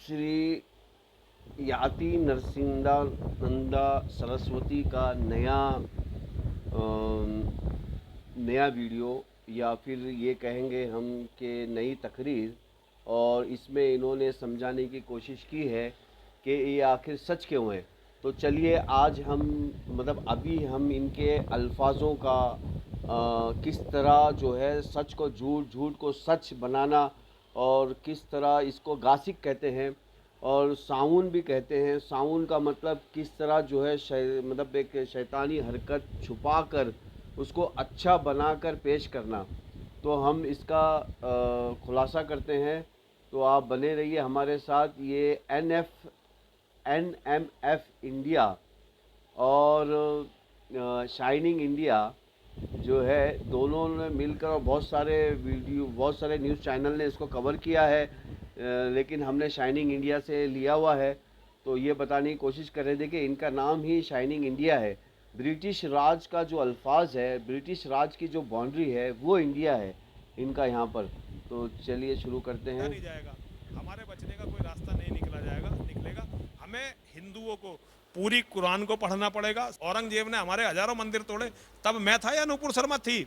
श्री याति नरसिंहानंदा सरस्वती का नया वीडियो, या फिर ये कहेंगे हम कि नई तकरीर, और इसमें इन्होंने समझाने की कोशिश की है कि ये आखिर सच क्यों है। तो चलिए आज हम अभी हम इनके अल्फाज़ों का किस तरह जो है सच को झूठ, झूठ को सच बनाना, और किस तरह इसको गासिक कहते हैं और साउन भी कहते हैं। साउन का मतलब किस तरह जो है एक शैतानी हरकत छुपा कर उसको अच्छा बनाकर पेश करना। तो हम इसका खुलासा करते हैं। तो आप बने रहिए हमारे साथ। ये NMF इंडिया और शाइनिंग इंडिया जो है, दोनों ने मिलकर, और बहुत सारे न्यूज़ चैनल ने इसको कवर किया है, लेकिन हमने शाइनिंग इंडिया से लिया हुआ है। तो ये बताने की कोशिश कर रहे थे कि इनका नाम ही शाइनिंग इंडिया है। ब्रिटिश राज का जो अल्फाज है, ब्रिटिश राज की जो बाउंड्री है, वो इंडिया है इनका यहाँ पर। तो चलिए शुरू करते हैं। नहीं जाएगा, हमारे बचने का कोई रास्ता नहीं निकलेगा। हमें हिंदुओं को पूरी कुरान को पढ़ना पड़ेगा। औरंगजेब ने हमारे हजारों मंदिर तोड़े, तब मैं था या नूपुर शर्मा थी?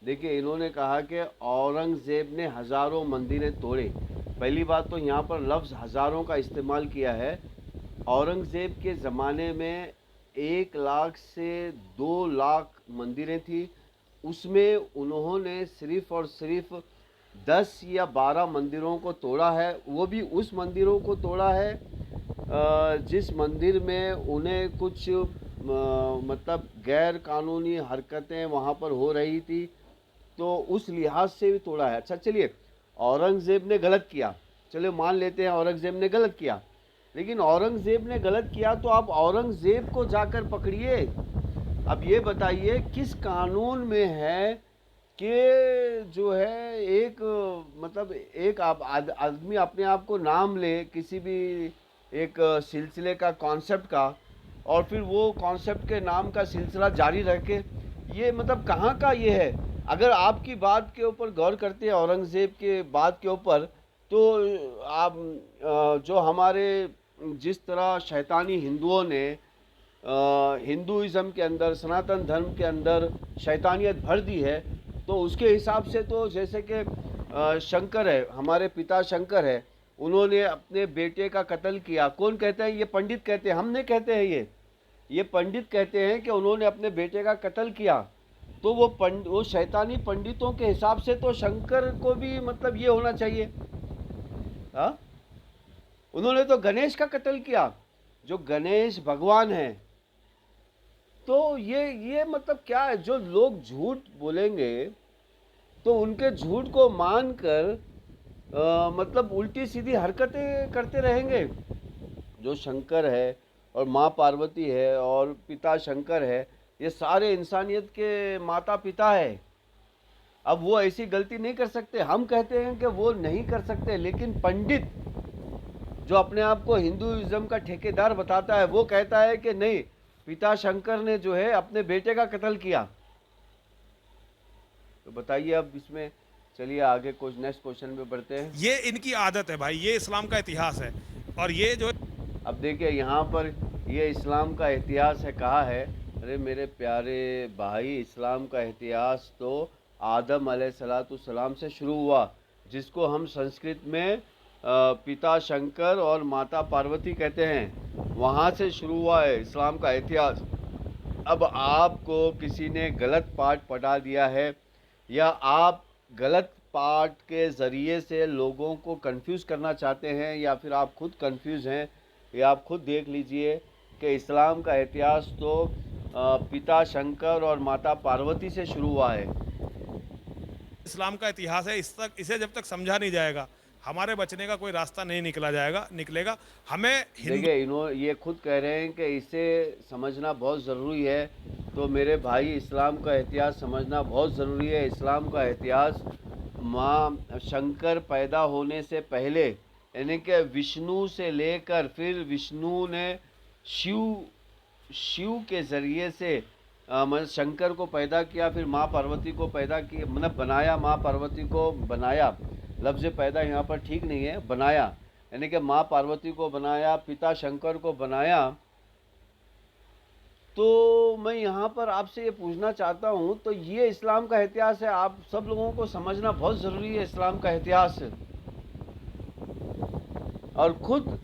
देखिए, इन्होंने कहा कि औरंगज़ेब ने हज़ारों मंदिरें तोड़े। पहली बात तो यहाँ पर लफ्ज़ हज़ारों का इस्तेमाल किया है। औरंगज़ेब के ज़माने में 1 लाख से 2 लाख मंदिरें थी। उसमें उन्होंने सिर्फ़ और सिर्फ़ 10 या 12 मंदिरों को तोड़ा है। वो भी उस मंदिरों को तोड़ा है जिस मंदिर में उन्हें कुछ गैर कानूनी हरकतें वहाँ पर हो रही थी, तो उस लिहाज से भी तोड़ा है। अच्छा चलिए, औरंगज़ेब ने गलत किया, चलिए मान लेते हैं औरंगज़ेब ने गलत किया, लेकिन औरंगज़ेब ने गलत किया तो आप औरंगज़ेब को जाकर पकड़िए। अब ये बताइए किस कानून में है कि जो है एक आदमी अपने आप को नाम ले किसी भी एक सिलसिले का, कॉन्सेप्ट का, और फिर वो कॉन्सेप्ट के नाम का सिलसिला जारी रखे। ये कहाँ का ये है। अगर आपकी बात के ऊपर गौर करते हैं, औरंगज़ेब के बात के ऊपर, तो आप जो हमारे जिस तरह शैतानी हिंदुओं ने हिंदुइज़्म के अंदर, सनातन धर्म के अंदर शैतानियत भर दी है, तो उसके हिसाब से तो जैसे कि शंकर है, हमारे पिता शंकर है, उन्होंने अपने बेटे का कत्ल किया। कौन कहता है? ये पंडित कहते हैं, हम नहीं कहते हैं। ये पंडित कहते हैं कि उन्होंने अपने बेटे का कत्ल किया। तो वो शैतानी पंडितों के हिसाब से तो शंकर को भी ये होना चाहिए। हाँ, उन्होंने तो गणेश का कत्ल किया, जो गणेश भगवान है। तो ये क्या है, जो लोग झूठ बोलेंगे तो उनके झूठ को मानकर उल्टी सीधी हरकतें करते रहेंगे। जो शंकर है और माँ पार्वती है और पिता शंकर है, ये सारे इंसानियत के माता पिता है। अब वो ऐसी गलती नहीं कर सकते। हम कहते हैं कि वो नहीं कर सकते, लेकिन पंडित जो अपने आप को हिंदुइज्म का ठेकेदार बताता है, वो कहता है कि नहीं, पिता शंकर ने जो है अपने बेटे का कत्ल किया। तो बताइए अब इसमें, चलिए आगे कुछ नेक्स्ट क्वेश्चन पे बढ़ते हैं। ये इनकी आदत है भाई, ये इस्लाम का इतिहास है। और ये जो अब देखिए यहाँ पर ये इस्लाम का इतिहास है, कहा है। अरे मेरे प्यारे भाई, इस्लाम का इतिहास तो आदम अलैहिस्सलाम से शुरू हुआ, जिसको हम संस्कृत में पिता शंकर और माता पार्वती कहते हैं। वहाँ से शुरू हुआ है इस्लाम का इतिहास। अब आपको किसी ने गलत पाठ पढ़ा दिया है, या आप गलत पाठ के ज़रिए से लोगों को कंफ्यूज करना चाहते हैं, या फिर आप खुद कंफ्यूज हैं, या आप खुद देख लीजिए कि इस्लाम का इतिहास तो पिता शंकर और माता पार्वती से शुरू हुआ है। इस्लाम का इतिहास है, इसे जब तक समझा नहीं जाएगा, हमारे बचने का कोई रास्ता नहीं निकलेगा। हमें हिंदू देखिए, ये खुद कह रहे हैं कि इसे समझना बहुत ज़रूरी है। तो मेरे भाई, इस्लाम का इतिहास समझना बहुत ज़रूरी है। इस्लाम का इतिहास माँ शंकर पैदा होने से पहले, यानी कि विष्णु से लेकर, फिर विष्णु ने शिव के ज़रिए से शंकर को पैदा किया, फिर माँ पार्वती को पैदा किया, बनाया, माँ पार्वती को बनाया। लफ्ज़ पैदा यहाँ पर ठीक नहीं है, बनाया। यानी कि माँ पार्वती को बनाया, पिता शंकर को बनाया। तो मैं यहाँ पर आपसे ये पूछना चाहता हूँ, तो ये इस्लाम का इतिहास है, आप सब लोगों को समझना बहुत ज़रूरी है इस्लाम का इतिहास। और खुद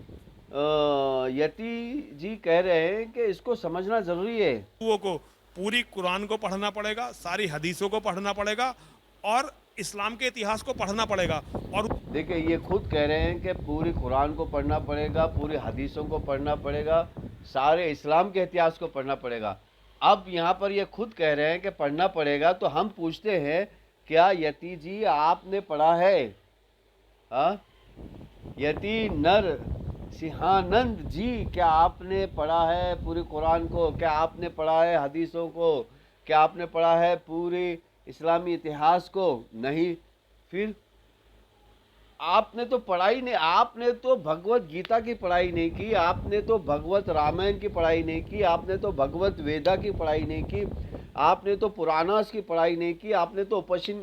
यति जी कह रहे हैं कि इसको समझना ज़रूरी है। हिंदुओं को पूरी कुरान को पढ़ना पड़ेगा, सारी हदीसों को पढ़ना पड़ेगा और इस्लाम के इतिहास को पढ़ना पड़ेगा। और देखिए ये खुद कह रहे हैं कि पूरी कुरान को पढ़ना पड़ेगा, पूरी हदीसों को पढ़ना पड़ेगा, सारे इस्लाम के इतिहास को पढ़ना पड़ेगा। अब यहाँ पर ये खुद कह रहे हैं कि पढ़ना पड़ेगा, तो हम पूछते हैं क्या यति जी आपने पढ़ा है? हाँ, यति नर सिंहानंद जी, क्या आपने पढ़ा है पूरी कुरान को? क्या आपने पढ़ा है हदीसों को? क्या आपने पढ़ा है पूरी इस्लामी इतिहास को? नहीं। फिर आपने तो पढ़ाई नहीं, आपने तो भगवत गीता की पढ़ाई नहीं की, आपने तो भगवत रामायण की पढ़ाई नहीं की, आपने तो भगवत वेदा की पढ़ाई नहीं की, आपने तो पुराणास की पढ़ाई नहीं की, आपने तो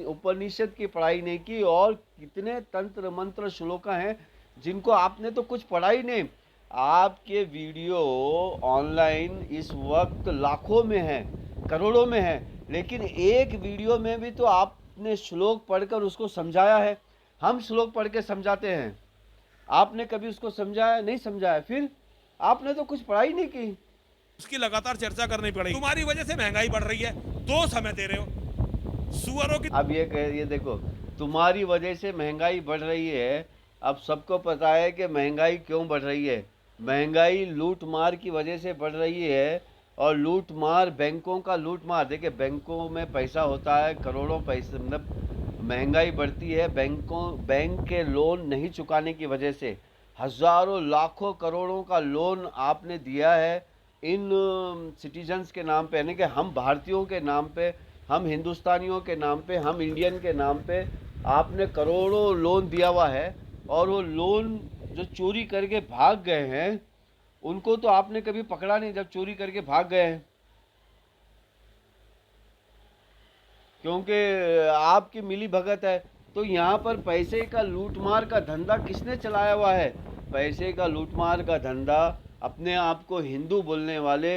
उपनिषद की पढ़ाई नहीं की, और कितने तंत्र मंत्र श्लोक हैं जिनको आपने तो कुछ पढ़ा ही नहीं। आपके वीडियो ऑनलाइन इस वक्त लाखों में है, करोड़ों में है, लेकिन एक वीडियो में भी तो आपने श्लोक पढ़कर उसको समझाया है। हम श्लोक पढ़ के समझाते हैं, आपने कभी उसको समझाया? नहीं समझाया। फिर आपने तो कुछ पढ़ाई नहीं की। उसकी लगातार चर्चा करनी पड़ेगी। तुम्हारी वजह से महंगाई बढ़ रही है, 2 समय दे रहे हो सुअरों की। अब ये देखो, तुम्हारी वजह से महंगाई बढ़ रही है। अब सबको पता है कि महंगाई क्यों बढ़ रही है। महंगाई लूट मार की वजह से बढ़ रही है, और लूट मार, बैंकों का लूट मार। देखिए बैंकों में पैसा होता है, करोड़ों पैसे, मतलब महंगाई बढ़ती है बैंक के लोन नहीं चुकाने की वजह से। हज़ारों लाखों करोड़ों का लोन आपने दिया है इन सिटीजन्स के नाम पे, यानी कि हम भारतीयों के नाम पे, हम हिंदुस्तानियों के नाम पे, हम इंडियन के नाम पे आपने करोड़ों लोन दिया हुआ है। और वो लोन जो चोरी करके भाग गए हैं उनको तो आपने कभी पकड़ा नहीं जब चोरी करके भाग गए हैं, क्योंकि आपकी मिली भगत है। तो यहाँ पर पैसे का लूटमार का धंधा किसने चलाया हुआ है? पैसे का लूटमार का धंधा अपने आप को हिंदू बोलने वाले,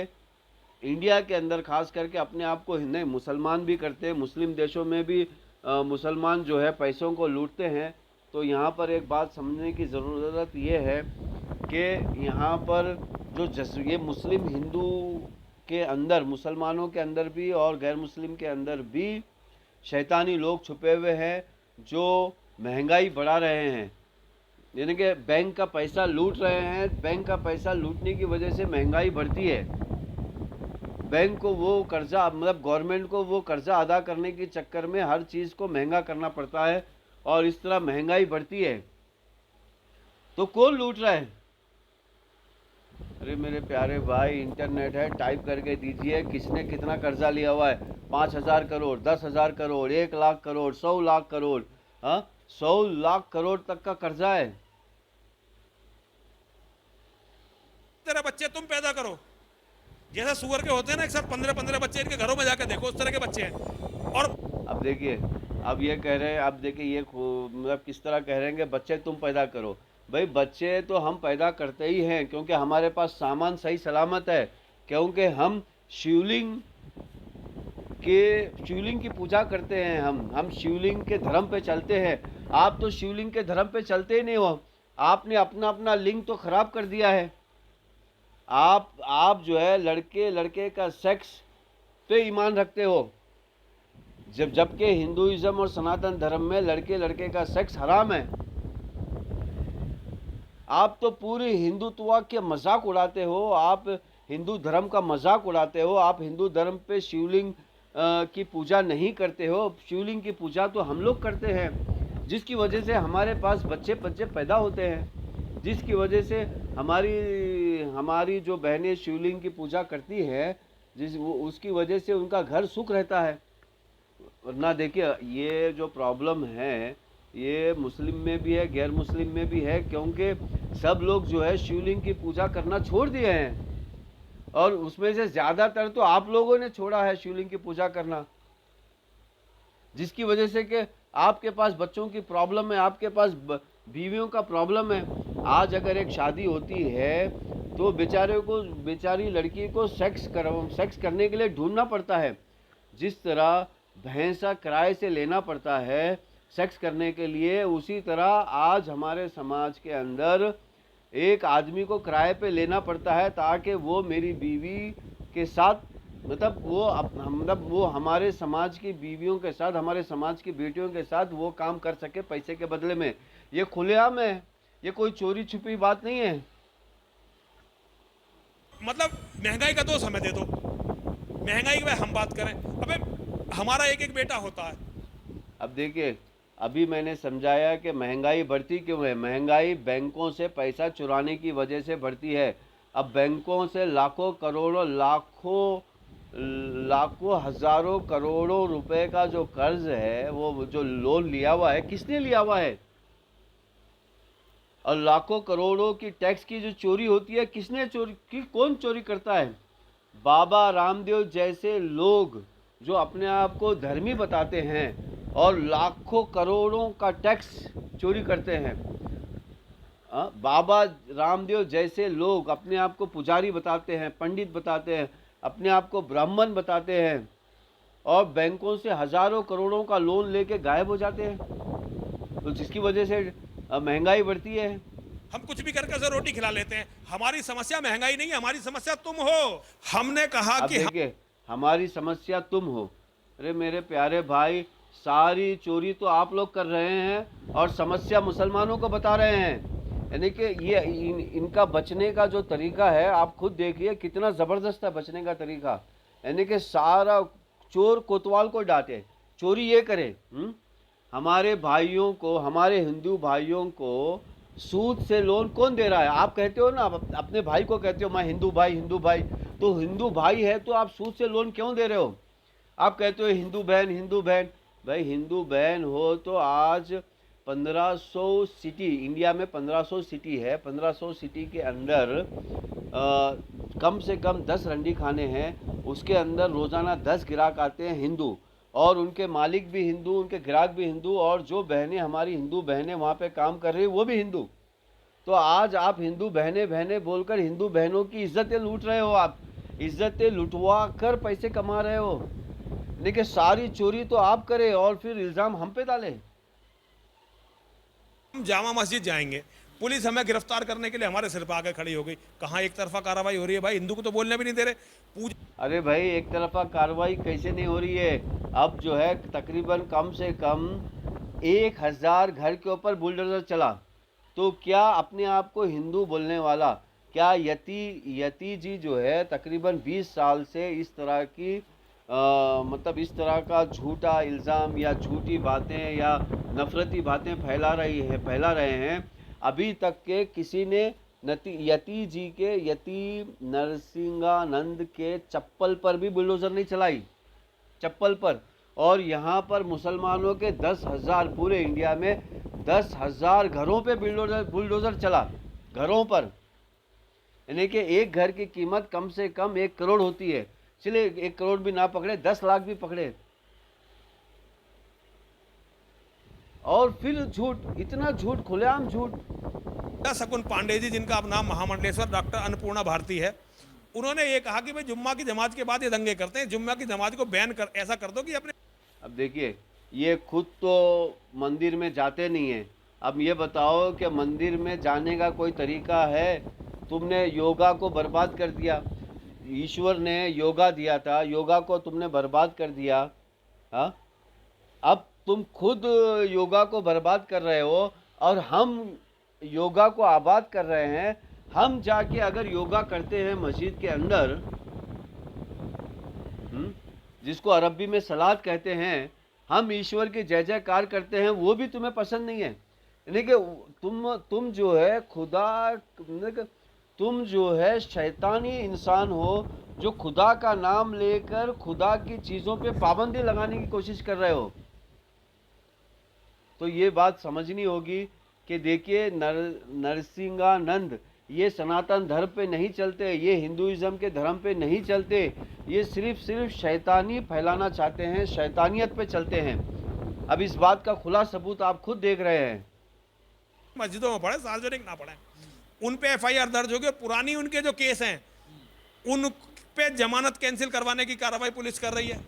इंडिया के अंदर खास करके अपने आप को, नहीं मुसलमान भी करते हैं, मुस्लिम देशों में भी मुसलमान जो है पैसों को लूटते हैं। तो यहाँ पर एक बात समझने की ज़रूरत ये है कि यहाँ पर जो ये मुस्लिम हिंदू के अंदर, मुसलमानों के अंदर भी और गैर मुस्लिम के अंदर भी शैतानी लोग छुपे हुए हैं जो महंगाई बढ़ा रहे हैं, यानी कि बैंक का पैसा लूट रहे हैं। बैंक का पैसा लूटने की वजह से महंगाई बढ़ती है। बैंक को वो कर्जा, मतलब गवर्नमेंट को वो कर्जा अदा करने के चक्कर में हर चीज़ को महंगा करना पड़ता है, और इस तरह महंगाई बढ़ती है। तो कौन लूट रहा है? अरे मेरे प्यारे भाई, इंटरनेट है, टाइप करके दीजिए किसने कितना कर्जा लिया हुआ है। 5,000 करोड़, 10,000 करोड़, 1 लाख करोड़, 100 लाख करोड़, हाँ 100 लाख करोड़ तक का कर्जा है। तेरे बच्चे तुम पैदा करो, जैसे सुअर के होते हैं ना, एक साथ 15-15 बच्चे, इनके घरों में जाकर देखो उस तरह के बच्चे हैं। और अब देखिए, अब ये कह रहे हैं, अब देखिए ये मतलब किस तरह कह रहे हैं कि बच्चे तुम पैदा करो। भाई बच्चे तो हम पैदा करते ही हैं, क्योंकि हमारे पास सामान सही सलामत है, क्योंकि हम शिवलिंग की पूजा करते हैं। हम शिवलिंग के धर्म पे चलते हैं। आप तो शिवलिंग के धर्म पे चलते ही नहीं हो, आपने अपना अपना लिंग तो खराब कर दिया है। आप जो है लड़के लड़के का सेक्स पे ईमान रखते हो, जबकि हिंदुइज्म और सनातन धर्म में लड़के लड़के का सेक्स हराम है। आप तो पूरी हिंदुत्व के मजाक उड़ाते हो, आप हिंदू धर्म का मजाक उड़ाते हो। आप हिंदू धर्म पे शिवलिंग की पूजा नहीं करते हो। शिवलिंग की पूजा तो हम लोग करते हैं, जिसकी वजह से हमारे पास बच्चे बच्चे पैदा होते हैं, जिसकी वजह से हमारी जो बहनें शिवलिंग की पूजा करती है, उसकी वजह से उनका घर सुख रहता है। वरना देखिए ये जो प्रॉब्लम है ये मुस्लिम में भी है, गैर मुस्लिम में भी है, क्योंकि सब लोग जो है शिवलिंग की पूजा करना छोड़ दिए हैं, और उसमें से ज़्यादातर तो आप लोगों ने छोड़ा है शिवलिंग की पूजा करना, जिसकी वजह से कि आपके पास बच्चों की प्रॉब्लम है, आपके पास बीवियों का प्रॉब्लम है। आज अगर एक शादी होती है तो बेचारी लड़की को सेक्स करने के लिए ढूंढना पड़ता है। जिस तरह भैंसा किराए से लेना पड़ता है सेक्स करने के लिए, उसी तरह आज हमारे समाज के अंदर एक आदमी को किराए पे लेना पड़ता है ताकि वो मेरी बीवी के साथ मतलब वो हमारे समाज की बीवियों के साथ, हमारे समाज की बेटियों के साथ वो काम कर सके पैसे के बदले में। ये खुलेआम है, ये कोई चोरी छुपी बात नहीं है। मतलब महंगाई का दोष हमें दे दो, महंगाई की हम बात करें। अबे हमारा एक एक बेटा होता है। अब देखिए, अभी मैंने समझाया कि महंगाई बढ़ती क्यों है। महंगाई बैंकों से पैसा चुराने की वजह से बढ़ती है। अब बैंकों से लाखों करोड़ों हजारों करोड़ों रुपए का जो कर्ज है, वो जो लोन लिया हुआ है, किसने लिया हुआ है? और लाखों करोड़ों की टैक्स की जो चोरी होती है, किसने चोरी की? कौन चोरी करता है? बाबा रामदेव जैसे लोग जो अपने आप को धर्मी बताते हैं और लाखों करोड़ों का टैक्स चोरी करते हैं। बाबा रामदेव जैसे लोग अपने आप को पुजारी बताते हैं, पंडित बताते हैं, अपने आप को ब्राह्मण बताते हैं और बैंकों से हजारों करोड़ों का लोन लेके गायब हो जाते हैं। तो जिसकी वजह से महंगाई बढ़ती है। हम कुछ भी करके उसे रोटी खिला लेते हैं। हमारी समस्या महंगाई नहीं है, हमारी समस्या तुम हो। हमने कहा अब कि देखिए, हमारी समस्या तुम हो। अरे मेरे प्यारे भाई, सारी चोरी तो आप लोग कर रहे हैं और समस्या मुसलमानों को बता रहे हैं। यानी कि ये इनका बचने का जो तरीका है, आप खुद देखिए कितना ज़बरदस्त है बचने का तरीका। यानी कि सारा चोर कोतवाल को डांटे, चोरी ये करे। हमारे भाइयों को, हमारे हिंदू भाइयों को सूद से लोन कौन दे रहा है? आप कहते हो ना, अपने भाई को कहते हो मैं हिंदू भाई, हिंदू भाई। तो हिंदू भाई है तो आप सूद से लोन क्यों दे रहे हो? आप कहते हो हिंदू बहन, हिंदू बहन। भाई हिंदू बहन हो तो आज 1500 सिटी, इंडिया में 1500 सिटी है। 1500 सिटी के अंदर कम से कम 10 रंडी खाने हैं। उसके अंदर रोज़ाना 10 ग्राहक आते हैं हिंदू, और उनके मालिक भी हिंदू, उनके ग्राहक भी हिंदू, और जो बहनें हमारी हिंदू बहनें वहाँ पे काम कर रही वो भी हिंदू। तो आज आप हिंदू बहनें बहनें बोलकर हिंदू बहनों की इज्जतें लूट रहे हो। आप इज्जतें लुटवा कर पैसे कमा रहे हो। लेकिन सारी चोरी तो आप करें और फिर इल्ज़ाम हम पे डालें। हम जामा मस्जिद जाएंगे, पुलिस हमें गिरफ्तार करने के लिए हमारे सिर पर आके खड़ी हो गई। कहाँ एक तरफा कार्रवाई हो रही है भाई, हिंदू को तो बोलने भी नहीं दे रहे। अरे भाई, एक तरफा कार्रवाई कैसे नहीं हो रही है? अब जो है तकरीबन कम से कम 1000 घर के ऊपर बुलडोजर चला। तो क्या अपने आप को हिंदू बोलने वाला, क्या यति जी जो है तकरीबन 20 साल से इस तरह की मतलब इस तरह का झूठा इल्ज़ाम या झूठी बातें या नफरती बातें फैला रहे हैं। अभी तक के किसी ने यति जी के, यति नरसिंहानंद के चप्पल पर भी बुलडोज़र नहीं चलाई, चप्पल पर। और यहाँ पर मुसलमानों के 10,000, पूरे इंडिया में 10,000 घरों पे बुलडोज़र चला, घरों पर। यानी कि एक घर की कीमत कम से कम 1 करोड़ होती है। चलिए 1 करोड़ भी ना पकड़े, 10 लाख भी पकड़े, और फिर झूठ, इतना झूठ, खुलेआम झूठ। शकुन पांडे जी, जिनका अब नाम महामंडलेश्वर डॉक्टर अन्नपूर्णा भारती है, उन्होंने ये कहा कि भाई जुम्मा की नमाज के बाद ये दंगे करते हैं, जुम्मा की नमाज को बैन कर, ऐसा कर दो कि अपने। अब देखिए, ये खुद तो मंदिर में जाते नहीं हैं। अब ये बताओ कि मंदिर में जाने का कोई तरीका है? तुमने योगा को बर्बाद कर दिया। ईश्वर ने योगा दिया था, योगा को तुमने बर्बाद कर दिया। हाँ, अब तुम खुद योगा को बर्बाद कर रहे हो और हम योगा को आबाद कर रहे हैं। हम जाके अगर योगा करते हैं मस्जिद के अंदर, जिसको अरबी में सलात कहते हैं, हम ईश्वर की जय जयकार करते हैं, वो भी तुम्हें पसंद नहीं है। यानी कि तुम जो है तुम जो है शैतानी इंसान हो, जो खुदा का नाम लेकर खुदा की चीज़ों पे पाबंदी लगाने की कोशिश कर रहे हो। तो ये बात समझनी होगी कि देखिए, नरसिंहानंद ये सनातन धर्म पे नहीं चलते, ये हिंदुइज्म के धर्म पे नहीं चलते, ये सिर्फ शैतानी फैलाना चाहते हैं, शैतानियत पे चलते हैं। अब इस बात का खुला सबूत आप खुद देख रहे हैं। मस्जिदों में पढ़े, सार्वजनिक ना पढ़ें। उन पे FIR दर्ज होगी और पुरानी उनके जो केस हैं उन पे जमानत कैंसिल करवाने की कार्रवाई पुलिस कर रही है।